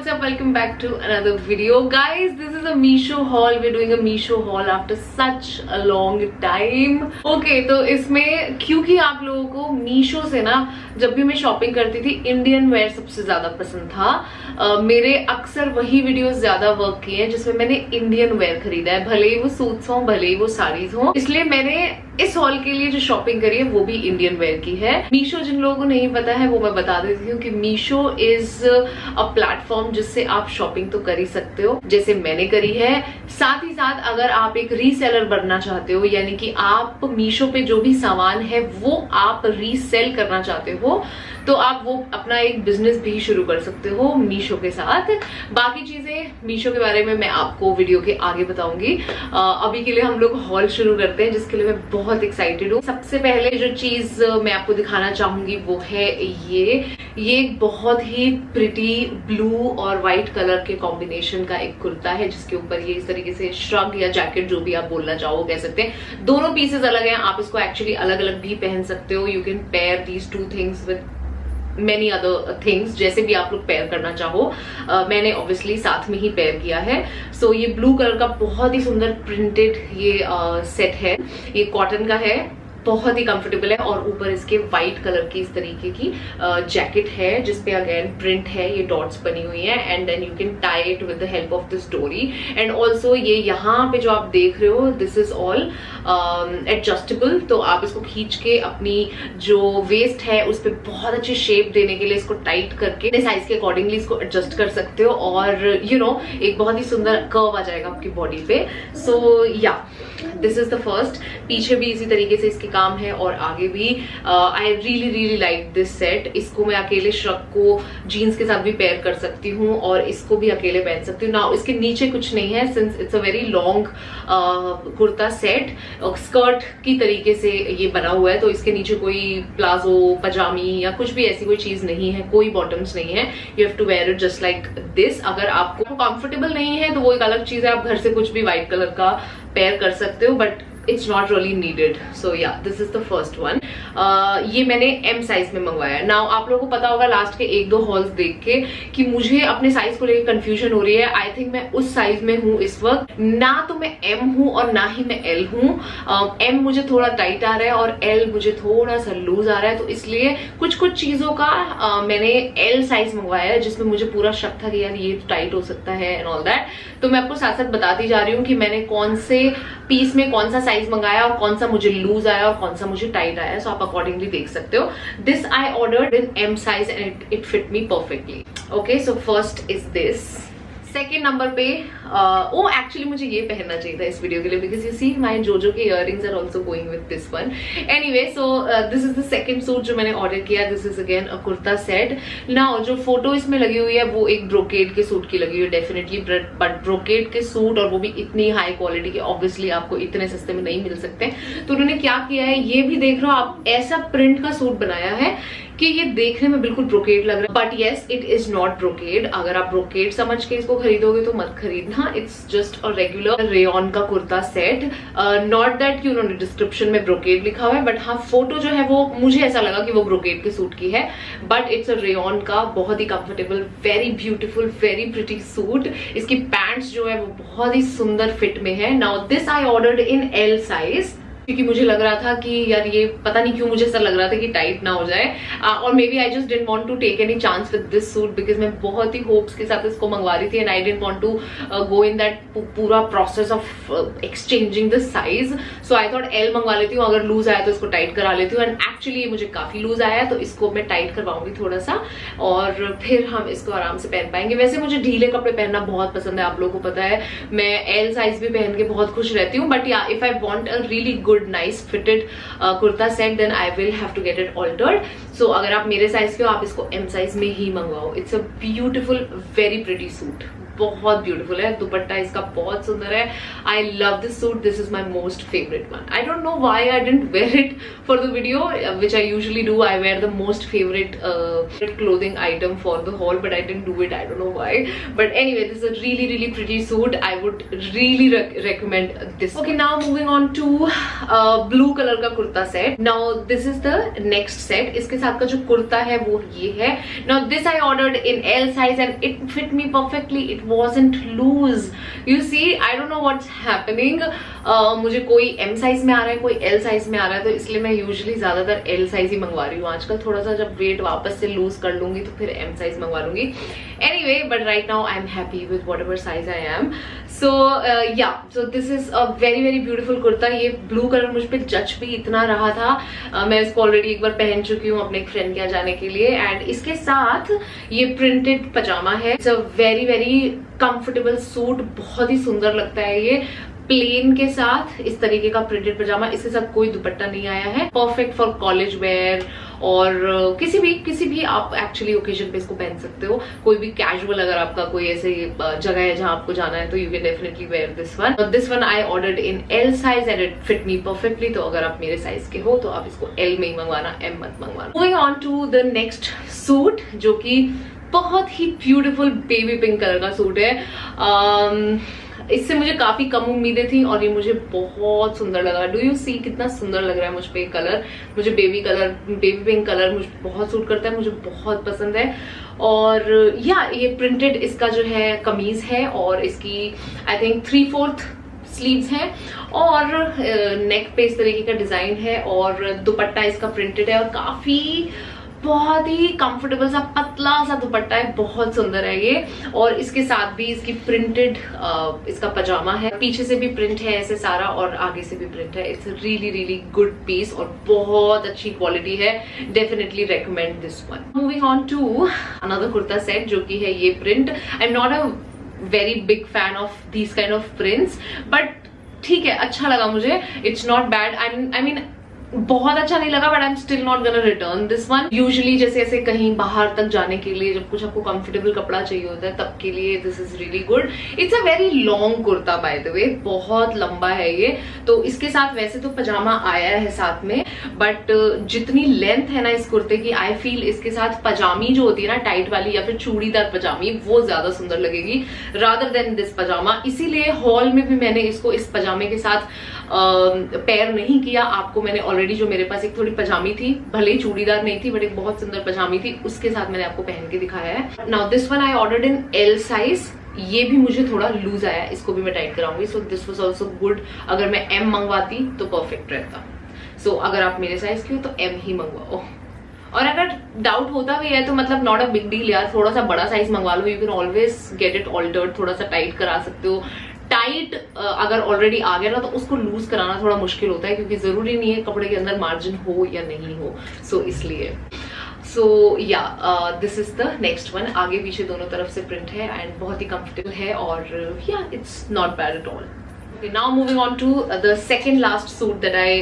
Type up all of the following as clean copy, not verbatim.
what's up, welcome back to another video. Guys, this is a Meesho haul. We're doing a Meesho haul after such a long time. Okay, तो इसमें क्योंकि आप लोगों को Meesho से ना जब भी मैं शॉपिंग करती थी इंडियन वेयर सबसे ज्यादा पसंद था। मेरे अक्सर वही वीडियोस ज्यादा वर्क किए हैं जिसमें मैंने इंडियन वेयर खरीदा है, भले ही वो सूट्स हो भले ही वो साड़ीज हो। इसलिए मैंने इस हॉल के लिए जो शॉपिंग करी है वो भी इंडियन वेयर की है। मीशो जिन लोगों को नहीं पता है वो मैं बता देती हूँ कि मीशो इज अ प्लेटफॉर्म जिससे आप शॉपिंग तो कर ही सकते हो जैसे मैंने करी है। साथ ही साथ अगर आप एक रीसेलर बनना चाहते हो, यानी कि आप मीशो पे जो भी सामान है वो आप रीसेल करना चाहते हो, तो आप वो अपना एक बिजनेस भी शुरू कर सकते हो मीशो के साथ। बाकी चीजें मीशो के बारे में मैं आपको वीडियो के आगे बताऊंगी। अभी के लिए हम लोग हॉल शुरू करते हैं जिसके लिए मैं बहुत एक्साइटेड हूँ। सबसे पहले जो चीज मैं आपको दिखाना चाहूंगी वो है ये बहुत ही प्रिटी ब्लू और व्हाइट कलर के कॉम्बिनेशन का एक कुर्ता है जिसके ऊपर ये इस तरीके से श्रग या जैकेट जो भी आप बोलना चाहो कह सकते हैं। दोनों पीसेस अलग हैं, आप इसको एक्चुअली अलग अलग भी पहन सकते हो। You can pair these two things with many other things, जैसे भी आप लोग पेयर करना चाहो। मैंने ऑब्वियसली साथ में ही पेयर किया है। सो ये ब्लू कलर का बहुत ही सुंदर प्रिंटेड ये सेट है, ये कॉटन का है, बहुत ही कंफर्टेबल है और ऊपर इसके व्हाइट कलर की इस तरीके की जैकेट है जिसपे अगेन प्रिंट है, ये डॉट्स बनी हुई है and then you can tie it with the help of this डोरी। एंड ऑल्सो ये यहाँ पे जो आप देख रहे हो दिस इज ऑल एडजस्टेबल, तो आप इसको खींच के अपनी जो वेस्ट है उस पर बहुत अच्छी शेप देने के लिए इसको टाइट करके अपने साइज के अकॉर्डिंगली इसको एडजस्ट कर सकते हो और यू नो एक बहुत ही सुंदर कर्व आ जाएगा आपकी बॉडी पे। सो yeah this is the first. पीछे भी इसी तरीके से इसके काम है और आगे भी। I really like this set. इसको मैं अकेले श्रग को जीन्स के साथ भी पेयर कर सकती हूँ और इसको भी अकेले पहन सकती हूँ। नाउ इसके नीचे कुछ नहीं है since it's a very long kurta set, skirt की तरीके से ये बना हुआ है, तो इसके नीचे कोई प्लाजो पजामी या कुछ भी ऐसी कोई चीज नहीं है, कोई बॉटम्स नहीं है। You have to wear it just like this. अगर आपको कंफर्टेबल नहीं है तो वो एक अलग चीज है, आप घर से कुछ भी व्हाइट कलर का पेयर कर सकते हो, but it's not really needed. So yeah this is the first one. ये मैंने एम साइज में मंगवाया। नाउ आप लोगों को पता होगा लास्ट के एक दो हॉल्स देख के कि मुझे अपने साइज को लेकर कंफ्यूजन हो रही है। आई थिंक मैं उस साइज में हूँ इस वक्त, ना तो मैं एम हूँ और ना ही मैं एल हूँ। एम मुझे थोड़ा टाइट आ रहा है और एल मुझे थोड़ा सा लूज आ रहा है, तो इसलिए कुछ चीजों का मैंने एल साइज मंगवाया है जिसमें मुझे पूरा शक था कि यार ये टाइट हो सकता है एंड ऑल दैट। तो मैं आपको साथ साथ बताती जा रही हूँ कि मैंने कौन से पीस में कौन सा साइज मंगाया और कौन सा मुझे लूज आया और कौन सा मुझे टाइट आया। सो आप अकॉर्डिंगली देख सकते हो। This I ordered in M size and it fit me perfectly. Okay, so first is this. Second number पे एक्चुअली मुझे ये पहनना चाहिए था इस वीडियो के लिए because you see my Jojo के earrings are also going with this one. Anyway, so this is the second suit जो मैंने ऑर्डर किया। This is again a kurta set. Now जो फोटो इसमें लगी हुई है वो एक ब्रोकेड के सूट की लगी हुई है डेफिनेटली, बट ब्रोकेड के सूट और वो भी इतनी हाई क्वालिटी के ऑब्वियसली आपको इतने सस्ते में नहीं मिल सकते। तो उन्होंने क्या किया है, ये भी देख रहे हो आप, ऐसा प्रिंट का सूट बनाया है कि ये देखने में बिल्कुल ब्रोकेड लग रहा है, but yes it is not brocade. अगर आप ब्रोकेड समझ के इसको खरीदोगे तो मत खरीदना। It's just a regular rayon का kurta set. Not that you know description में ब्रोकेड लिखा हुआ है, बट हाँ फोटो जो है वो मुझे ऐसा लगा कि वो ब्रोकेड के सूट की है, बट इट्स अ रेयन का बहुत ही comfortable, very beautiful, very pretty suit. इसकी पैंट्स जो है वो बहुत ही सुंदर फिट में है। Now this I ordered in L size क्योंकि मुझे लग रहा था कि यार ये पता नहीं क्यों मुझे ऐसा लग रहा था कि टाइट ना हो जाए, और maybe I just didn't want to take any chance with this suit because मैं बहुत ही होप्स के साथ इसको मंगवा रही थी and I didn't want to go in that पूरा process of exchanging the size. So I thought L मंगवा लेती हूँ, अगर लूज आया तो इसको टाइट करा लेती हूँ। एंड एक्चुअली ये मुझे काफी लूज आया है तो इसको मैं टाइट करवाऊंगी थोड़ा सा और फिर हम इसको आराम से पहन पाएंगे। वैसे मुझे ढीले कपड़े पहनना बहुत पसंद है, आप लोगों को पता है मैं एल साइज भी पहन के बहुत खुश रहती हूँ, but yeah if I want a really good nice fitted kurta set then I will have to get it altered. So अगर आप मेरे साइज के हो आप इसको एम साइज में ही मंगवाओ। It's a beautiful very pretty suit, बहुत ब्यूटीफुल है, दुपट्टा इसका बहुत सुंदर है। I love this suit, this is my most favourite one. I don't know why I didn't wear it for the video, which I usually do. I wear the most favourite clothing item for the haul, but I didn't do it, I don't know why. But anyway, this is a really really pretty suit, I would really recommend this. Okay, now moving on to blue color का kurta set. Now this is the next set. इसके साथ का जो कुर्ता है वो ये है. Now this I ordered in L size and it fit me perfectly. It wasn't loose. You see, I don't know what's happening. मुझे कोई M साइज में आ रहा है, कोई L साइज में आ रहा है, तो इसलिए मैं यूजुअली ज्यादातर L साइज ही मंगवा रही हूँ आजकल। थोड़ा सा जब वेट वापस से लूज कर लूंगी तो फिर M साइज मंगवा लूंगी। Anyway, but right now I'm happy with whatever size I am. So yeah, so this is a very very beautiful kurta. ये ब्लू कलर मुझ पे जच भी इतना रहा था, मैं इसको ऑलरेडी एक बार पहन चुकी हूँ अपने एक फ्रेंड के यहाँ जाने के लिए। एंड इसके साथ ये प्रिंटेड पजामा है। It's a very very comfortable suit, बहुत ही सुंदर लगता है ये प्लेन के साथ इस तरीके का प्रिंटेड पजामा। इसके साथ कोई दुपट्टा नहीं आया है, परफेक्ट फॉर कॉलेज वेयर और किसी भी आप एक्चुअली ओकेजन पे इसको पहन सकते हो। कोई भी कैजुअल अगर आपका कोई ऐसे जगह है जहां आपको जाना है तो you can definitely wear this one. This one I ordered in L size and it fit me perfectly. तो अगर आप मेरे साइज के हो तो आप इसको L में ही मंगवाना, M मत मंगवाना। Moving on to the next suit, जो कि बहुत ही ब्यूटीफुल बेबी पिंक कलर का सूट है। इससे मुझे काफी कम उम्मीदें थी और ये मुझे बहुत सुंदर लगा। डू यू सी कितना सुंदर लग रहा है मुझ पे कलर। मुझे बेबी पिंक कलर मुझे बहुत सूट करता है, मुझे बहुत पसंद है। और या ये प्रिंटेड इसका जो है कमीज है और इसकी आई थिंक 3/4 स्लीव्स हैं और नेक पे इस तरीके का डिजाइन है और दुपट्टा इसका प्रिंटेड है और काफी बहुत ही कंफर्टेबल सा पतला सा दुपट्टा है, बहुत सुंदर है ये। और इसके साथ भी इसकी प्रिंटेड इसका पजामा है, पीछे से भी प्रिंट है ऐसे सारा और आगे से भी प्रिंट है। It's really really good piece और बहुत अच्छी क्वालिटी है। Definitely recommend this one. Moving on to another kurta set, जो कि है ये print. I am not a very big fan of this kind of prints, but ठीक है, अच्छा लगा मुझे। It's not bad. I mean बहुत अच्छा नहीं लगा, but I am still not gonna return this one. Usually जैसे ऐसे कहीं बाहर तक जाने के लिए जब कुछ आपको कंफर्टेबल कपड़ा चाहिए होता है तब के लिए this is really good. It's a very long kurta by the way, बहुत लंबा है ये। तो इसके साथ वैसे तो पजामा आया है साथ में, बट जितनी लेंथ है ना इस कुर्ते की, आई फील इसके साथ पजामी जो होती है ना टाइट वाली या फिर चूड़ीदार पजामी, वो ज्यादा सुंदर लगेगी रादर देन दिस पजामा। इसीलिए हॉल में भी मैंने इसको इस पजामे के साथ पेयर नहीं किया। आपको मैंने ऑलरेडी जो मेरे पास एक थोड़ी पजामी थी, भले ही चूड़ीदार नहीं थी बट एक बहुत सुंदर पजामी थी, उसके साथ मैंने आपको पहन के दिखाया है। Now this one I ordered in L size. ये भी मुझे थोड़ा लूज आया, इसको भी मैं टाइट कराऊंगी। So this was also good. अगर मैं M मंगवाती तो परफेक्ट रहता। सो अगर आप मेरे साइज की हो तो M ही मंगवाओ। और अगर डाउट होता भी है तो मतलब नॉट अ बिग डील यार, थोड़ा सा बड़ा साइज मंगवा लो। You can always get it altered, थोड़ा सा टाइट करा सकते हो। टाइट अगर ऑलरेडी आ गया ना तो उसको लूज कराना थोड़ा मुश्किल होता है, क्योंकि जरूरी नहीं है कपड़े के अंदर मार्जिन हो या नहीं हो। सो इसलिए या this is the next one. आगे पीछे दोनों तरफ से प्रिंट है एंड बहुत ही कंफर्टेबल है और या it's not bad at all. Okay, now moving on to the second last suit that I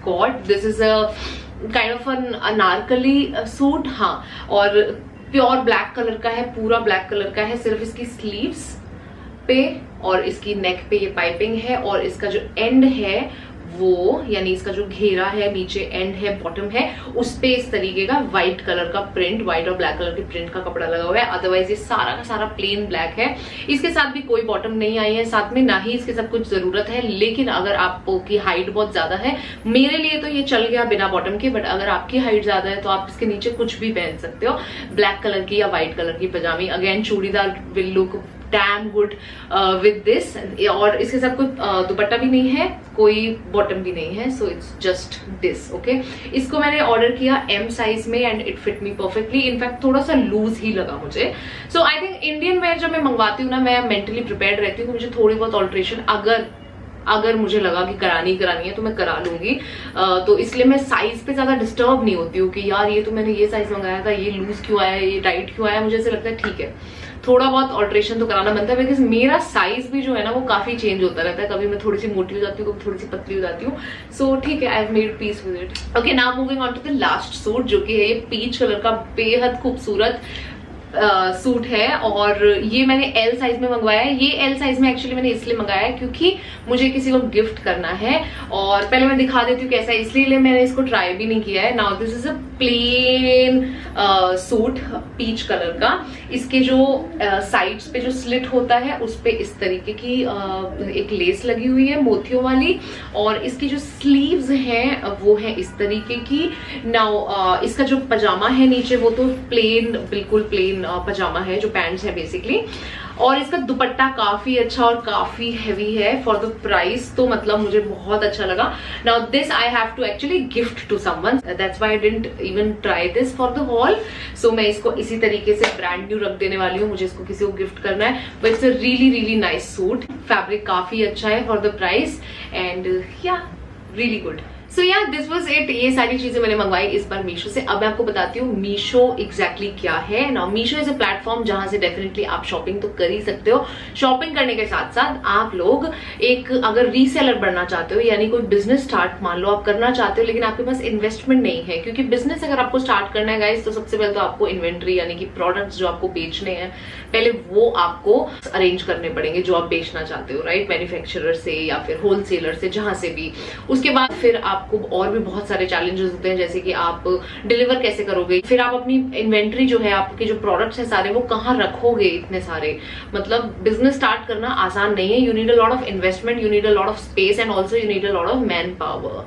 got. This is a kind of an Anarkali suit, हाँ, और प्योर ब्लैक कलर का है, पूरा ब्लैक कलर का है। सिर्फ इसकी स्लीव्स पे और इसकी नेक पे ये पाइपिंग है और इसका जो एंड है वो, यानी इसका जो घेरा है, नीचे एंड है, बॉटम है, उस पे इस तरीके का व्हाइट कलर का प्रिंट, व्हाइट और ब्लैक कलर के प्रिंट का कपड़ा लगा हुआ है। अदरवाइज ये सारा का सारा प्लेन ब्लैक है। इसके साथ भी कोई बॉटम नहीं आई है साथ में, ना ही इसके साथ कुछ जरूरत है। लेकिन अगर आपकी हाइट बहुत ज्यादा है, मेरे लिए तो ये चल गया बिना बॉटम के, बट अगर आपकी हाइट ज्यादा है तो आप इसके नीचे कुछ भी पहन सकते हो, ब्लैक कलर की या व्हाइट कलर की पजामी। Again churidar will look damn good with this. और इसके साथ कोई दुपट्टा भी नहीं है, कोई बॉटम भी नहीं है, so it's just this. Okay, इसको मैंने ऑर्डर किया M साइज में and it fit me perfectly. In fact थोड़ा सा लूज ही लगा मुझे। सो आई थिंक इंडियन वेयर जब मैं मंगवाती हूँ ना, मैं मेंटली प्रिपेयर्ड रहती हूँ कि मुझे थोड़ी बहुत ऑल्ट्रेशन अगर मुझे लगा कि करानी है तो मैं करा लूंगी। तो इसलिए मैं साइज पे ज्यादा डिस्टर्ब नहीं होती हूँ कि यार ये तो मैंने ये साइज मंगाया था, ये लूज क्यों आया, ये टाइट क्यों आया। मुझे ऐसे लगता है ठीक है, थोड़ा बहुत ऑल्ट्रेशन तो कराना बनता है, बिकॉज मेरा साइज भी जो है ना वो काफी चेंज होता रहता है। कभी मैं थोड़ी सी मोटी हो जाती हूँ, कभी थोड़ी सी पतली हो जाती हूँ। सो ठीक है, I have made peace with it. Okay, now moving on to the last suit, जो कि है ये पीच कलर का बेहद खूबसूरत सूट है और ये मैंने एल साइज में मंगवाया है। ये एल साइज में एक्चुअली मैंने इसलिए मंगाया है क्योंकि मुझे किसी को गिफ्ट करना है, और पहले मैं दिखा देती हूँ कैसा है, इसलिए मैंने इसको ट्राई भी नहीं किया है। Now this is a plain suit peach colour का। इसके जो साइड्स पे जो स्लिट होता है उस पे इस तरीके की एक लेस लगी हुई है मोतियों वाली, और इसकी जो स्लीव्स हैं वो है इस तरीके की। नाउ इसका जो पजामा है नीचे वो तो प्लेन, बिल्कुल प्लेन पजामा है, जो पैंट्स है बेसिकली, और इसका दुपट्टा काफी अच्छा और काफी हेवी है फॉर द प्राइस, तो मतलब मुझे बहुत अच्छा लगा। Now this I have to actually gift to someone, that's why I didn't even try this for the haul. So मैं इसको इसी तरीके से ब्रांड न्यू रख देने वाली हूँ, मुझे इसको किसी को गिफ्ट करना है। But it's a really really nice suit, fabric काफी अच्छा है फॉर द प्राइस, एंड या really good. So yeah this was it. ये सारी चीजें मैंने मंगवाई इस बार मीशो से। अब मैं आपको बताती हूँ मीशो एग्जैक्टली क्या है। Now Meesho is a platform जहां से डेफिनेटली आप शॉपिंग तो कर ही सकते हो। शॉपिंग करने के साथ साथ आप लोग एक अगर रीसेलर बनना चाहते हो, यानी कोई बिजनेस स्टार्ट मान लो आप करना चाहते हो, लेकिन आपके पास इन्वेस्टमेंट नहीं है, क्योंकि बिजनेस अगर आपको स्टार्ट करना है गाइस, तो सबसे पहले तो आपको इन्वेंट्री यानी कि प्रोडक्ट्स जो आपको बेचने हैं पहले वो आपको अरेंज करने पड़ेंगे, जो आप बेचना चाहते हो, राइट, मैन्युफैक्चरर से या फिर होलसेलर से, जहां से भी। उसके बाद फिर आपको और भी बहुत सारे चैलेंजेस होते हैं, जैसे कि आप डिलीवर कैसे करोगे, फिर आप अपनी इन्वेंट्री जो है, आपके जो प्रोडक्ट्स हैं सारे, वो कहाँ रखोगे इतने सारे। मतलब बिजनेस स्टार्ट करना आसान नहीं है। You need a lot of investment, you need a lot of space, and also you need a lot of man power.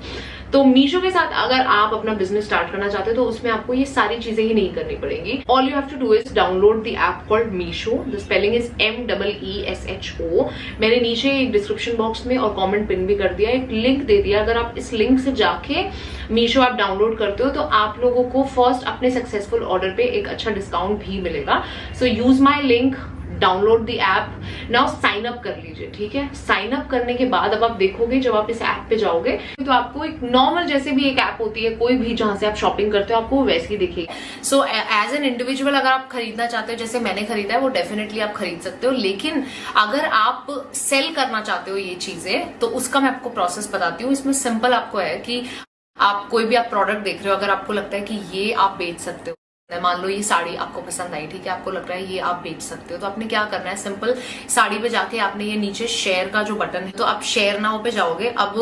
तो मीशो के साथ अगर आप अपना बिजनेस स्टार्ट करना चाहते हो तो उसमें आपको ये सारी चीजें ही नहीं करनी पड़ेंगी। All you have to do is download the app called Meesho. The spelling is MEESHO। मैंने नीचे एक डिस्क्रिप्शन बॉक्स में और कमेंट पिन भी कर दिया, एक लिंक दे दिया। अगर आप इस लिंक से जाके मीशो ऐप डाउनलोड करते हो तो आप लोगों को फर्स्ट अपने सक्सेसफुल ऑर्डर पे एक अच्छा डिस्काउंट भी मिलेगा। So use my link, download the app, now sign up कर लीजिए, ठीक है। साइन अप करने के बाद अब आप देखोगे जब आप इस ऐप पे जाओगे तो आपको एक नॉर्मल जैसे भी एक ऐप होती है कोई भी जहां से आप शॉपिंग करते हो आपको वैसी ही दिखेगी। सो एज एन इंडिविजुअल अगर आप खरीदना चाहते हो, जैसे मैंने खरीदा है, वो डेफिनेटली आप खरीद सकते हो। लेकिन अगर आप सेल करना चाहते हो ये चीजें, तो उसका मैं आपको प्रोसेस बताती हूँ। इसमें सिंपल आपको है कि आप कोई भी आप प्रोडक्ट देख रहे हो, अगर आपको लगता है कि ये आप बेच सकते हो, मान लो ये साड़ी आपको पसंद आई, ठीक है, आपको लग रहा है ये आप बेच सकते हो, तो आपने क्या करना है, सिंपल साड़ी पे जाके आपने ये नीचे शेयर का जो बटन है, तो आप शेयर नाउ पे जाओगे। अब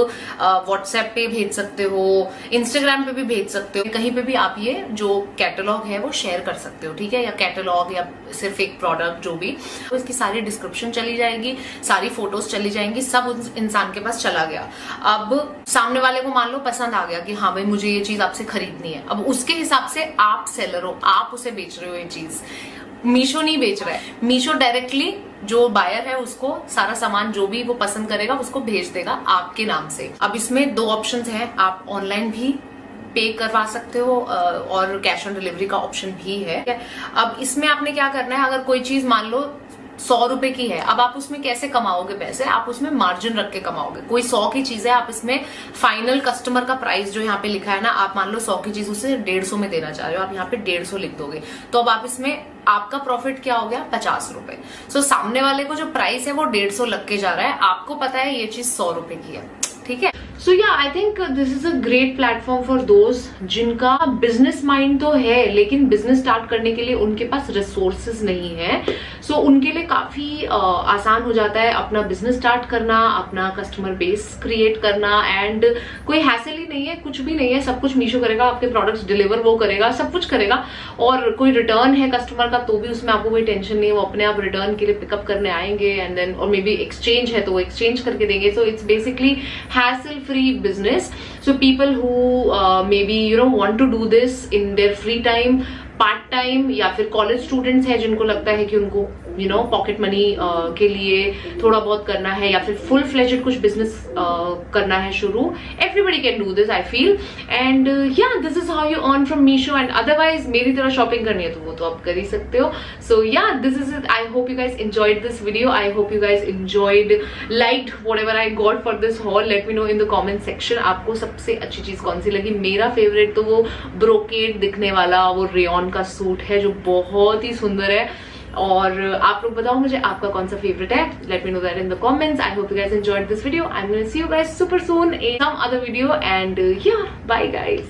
व्हाट्सएप पे भेज सकते हो, इंस्टाग्राम पे भी भेज सकते हो, कहीं पे भी आप ये जो कैटलॉग है वो शेयर कर सकते हो, ठीक है, या कैटलॉग या सिर्फ एक प्रोडक्ट जो भी, तो इसकी सारी डिस्क्रिप्शन चली जाएगी, सारी फोटोज चली जाएंगी, सब उस इंसान के पास चला गया। अब सामने वाले को मान लो पसंद आ गया कि हाँ भाई मुझे ये चीज आपसे खरीदनी है, अब उसके हिसाब से आप सेलर हो, आप उसे बेच रहे हो ये चीज। मीशो नहीं बेच रहा है, मीशो डायरेक्टली जो बायर है उसको सारा सामान जो भी वो पसंद करेगा उसको भेज देगा आपके नाम से। अब इसमें दो ऑप्शंस हैं, आप ऑनलाइन भी पे करवा सकते हो और कैश ऑन डिलीवरी का ऑप्शन भी है। अब इसमें आपने क्या करना है, अगर कोई चीज मान लो 100 रुपए की है, अब आप उसमें कैसे कमाओगे पैसे, आप उसमें मार्जिन रख के कमाओगे। कोई 100 की चीज है, आप इसमें फाइनल कस्टमर का प्राइस जो यहाँ पे लिखा है ना, आप मान लो 100 की चीज उसे 150 में देना चाह रहे हो, आप यहाँ पे 150 लिख दोगे, तो अब आप इसमें आपका प्रॉफिट क्या हो गया, 50 रुपए। सो सामने वाले को जो प्राइस है वो 150 लग के जा रहा है, आपको पता है ये चीज 100 रुपए की है, ठीक है। सो या I think this is a great platform for those जिनका बिजनेस माइंड तो है लेकिन बिजनेस स्टार्ट करने के लिए उनके पास रिसोर्सेज नहीं है। सो उनके लिए काफी आसान हो जाता है अपना बिजनेस स्टार्ट करना, अपना कस्टमर बेस क्रिएट करना, एंड कोई हैसल ही नहीं है, कुछ भी नहीं है, सब कुछ मीशो करेगा, आपके प्रोडक्ट्स डिलीवर वो करेगा, सब कुछ करेगा। और कोई रिटर्न है कस्टमर का तो भी उसमें आपको कोई टेंशन नहीं है, वो अपने आप रिटर्न के लिए पिकअप करने आएंगे, एंड देन और मे बी एक्सचेंज है तो वो एक्सचेंज करके देंगे। So it's basically hassle free business. So people who maybe want to do this in their free time, part time, या फिर कॉलेज स्टूडेंट्स हैं जिनको लगता है कि उनको पॉकेट मनी के लिए थोड़ा बहुत करना है, या फिर फुल फ्लेजेड कुछ बिजनेस करना है शुरू, everybody can do this I feel. And yeah this is how you earn from Meesho. And otherwise मेरी तरह शॉपिंग करनी है तो वो तो आप कर ही सकते हो। सो yeah this is it. I hope you guys enjoyed this video, I hope you guys enjoyed, liked whatever I got for this hall. Late me no in the comment section आपको सबसे अच्छी चीज कौन सी लगी। मेरा फेवरेट तो वो brocade दिखने वाला वो रेयॉन का सूट है जो बहुत ही सुंदर है, और आप लोग बताओ मुझे आपका कौन सा फेवरेट है। Let me know that in the comments. I hope you guys enjoyed this video. I am gonna see you guys super soon in some other video, and yeah bye guys.